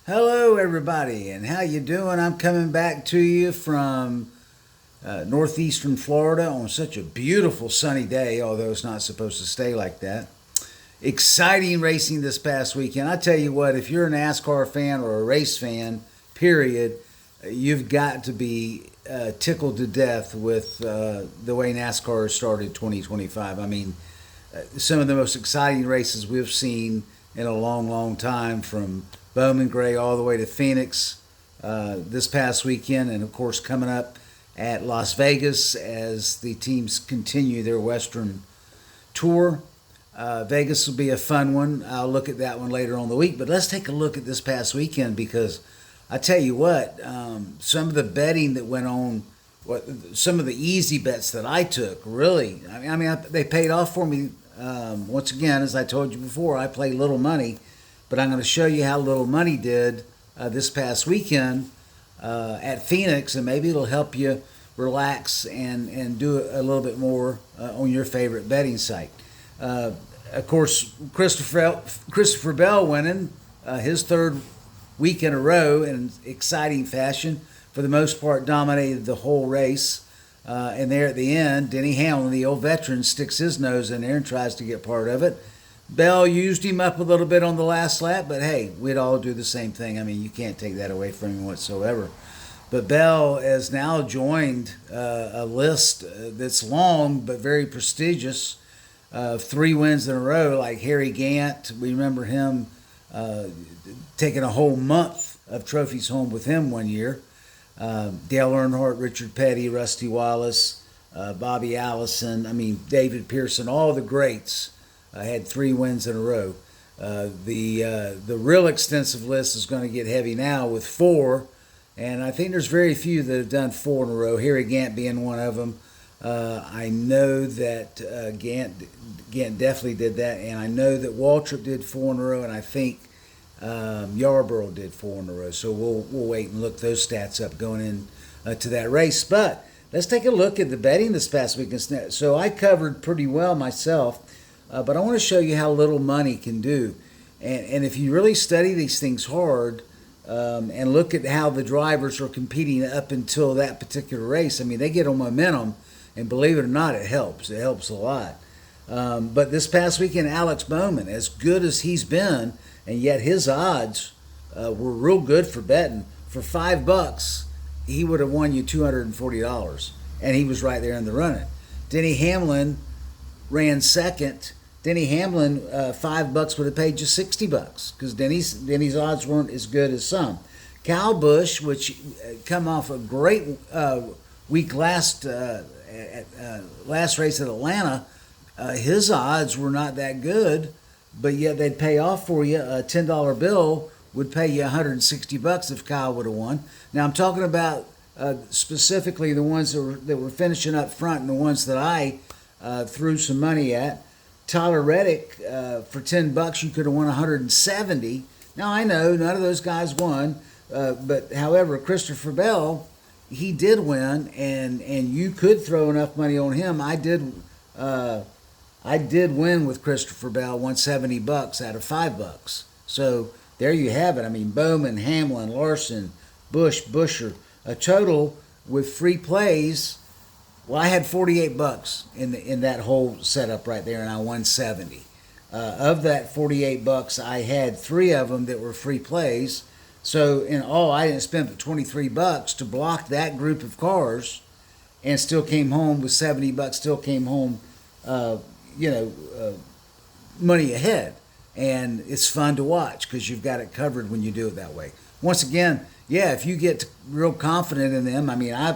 Hello, everybody, and how you doing? I'm coming back to you from northeastern Florida on such a beautiful sunny day, although it's not supposed to stay like that. Exciting racing this past weekend. I tell you what, if you're a NASCAR fan or a race fan, period, you've got to be tickled to death with the way NASCAR started 2025. I mean, some of the most exciting races we've seen in a long, long time, from Bowman Gray all the way to Phoenix this past weekend, and of course coming up at Las Vegas as the teams continue their Western tour. Vegas will be a fun one. I'll look at that one later on the week, but let's take a look at this past weekend because I tell you what, some of the betting that went on, some of the easy bets that I took, really, they paid off for me. Once again, as I told you before, I play little money, but I'm going to show you how little money did this past weekend at Phoenix, and maybe it'll help you relax and do a little bit more on your favorite betting site. Of course, Christopher Bell winning his third week in a row in exciting fashion. For the most part, dominated the whole race. And there at the end, Denny Hamlin, the old veteran, sticks his nose in there and tries to get part of it. Bell used him up a little bit on the last lap, but hey, we'd all do the same thing. I mean, you can't take that away from him whatsoever. But Bell has now joined a list that's long but very prestigious of 3 wins in a row, like Harry Gant. We remember him taking a whole month of trophies home with him one year. Dale Earnhardt, Richard Petty, Rusty Wallace, Bobby Allison, David Pearson, all the greats had 3 wins in a row. The real extensive list is going to get heavy now with 4, and I think there's very few that have done 4 in a row, Harry Gant being one of them. I know that Gant definitely did that, and I know that Waltrip did 4 in a row, and I think Yarborough did 4 in a row. So we'll wait and look those stats up going in to that race. But let's take a look at the betting this past weekend. So I covered pretty well myself, but I want to show you how little money can do. And if you really study these things hard and look at how the drivers are competing up until that particular race, they get on momentum, and believe it or not, it helps. It helps a lot. But this past weekend, Alex Bowman, as good as he's been, and yet his odds were real good for betting. For $5, he would have won you $240, and he was right there in the running. Denny Hamlin ran second. Denny Hamlin, $5 would have paid you $60 because Denny's odds weren't as good as some. Kyle Busch, which come off a great week last race at Atlanta, his odds were not that good, but yet they'd pay off for you. A $10 bill would pay you $160 if Kyle would have won. Now I'm talking about specifically the ones that were finishing up front and the ones that I threw some money at. Tyler Reddick, for $10 you could have won $170. Now I know none of those guys won, but however, Christopher Bell, he did win, and you could throw enough money on him. I did win with Christopher Bell, $170 out of $5. So there you have it. Bowman, Hamlin, Larson, Busch, Busher, a total with free plays. Well, I had $48 in that whole setup right there, and I won 70. Of that $48, I had 3 of them that were free plays. So in all, I didn't spend but $23 to block that group of cars, and still came home with $70. Still came home, money ahead, and it's fun to watch because you've got it covered when you do it that way. Once again, yeah, if you get real confident in them,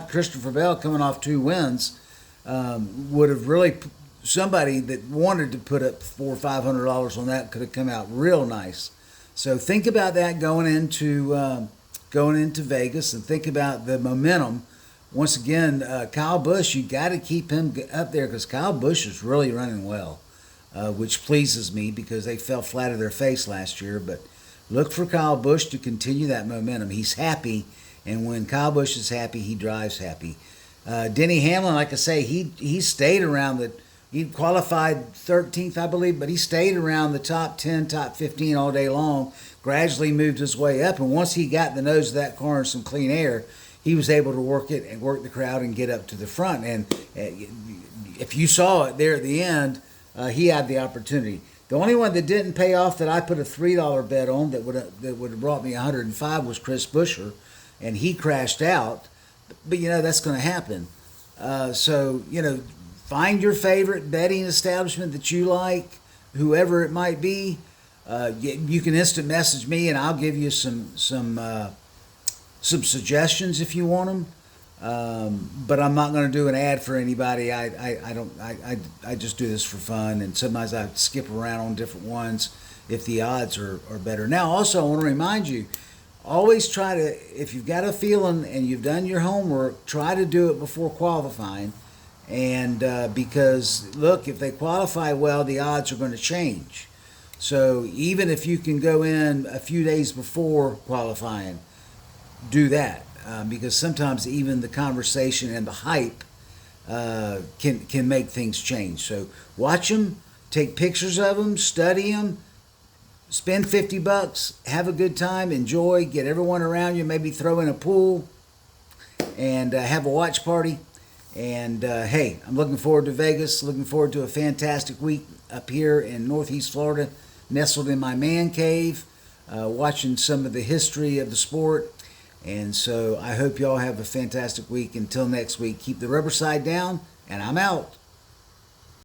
Christopher Bell coming off 2 wins would have really, somebody that wanted to put up $400 or $500 on that could have come out real nice. So think about that going into Vegas, and think about the momentum. Once again, Kyle Busch, you got to keep him up there because Kyle Busch is really running well, which pleases me because they fell flat on their face last year. But look for Kyle Busch to continue that momentum. He's happy, and when Kyle Busch is happy, he drives happy. Denny Hamlin, like I say, he stayed around he qualified 13th, I believe, but he stayed around the top 10, top 15 all day long. Of gradually moved his way up. And once he got the nose of that car in some clean air, he was able to work it and work the crowd and get up to the front. And if you saw it there at the end, he had the opportunity. The only one that didn't pay off that I put a $3 bet on that would have brought me 105 was Chris Buescher, and he crashed out. But that's going to happen. So find your favorite betting establishment that you like, whoever it might be. You can instant message me, and I'll give you some suggestions if you want them. But I'm not going to do an ad for anybody. I just do this for fun, and sometimes I skip around on different ones if the odds are better. Now, also, I want to remind you, always try to, if you've got a feeling and you've done your homework, try to do it before qualifying. And because, look, if they qualify well, the odds are going to change. So even if you can go in a few days before qualifying, do that. Because sometimes even the conversation and the hype can make things change. So watch them, take pictures of them, study them, spend $50, have a good time, enjoy, get everyone around you, maybe throw in a pool, and have a watch party. And hey, I'm looking forward to Vegas, looking forward to a fantastic week up here in Northeast Florida, nestled in my man cave, watching some of the history of the sport. And so I hope y'all have a fantastic week. Until next week, keep the rubber side down, and I'm out.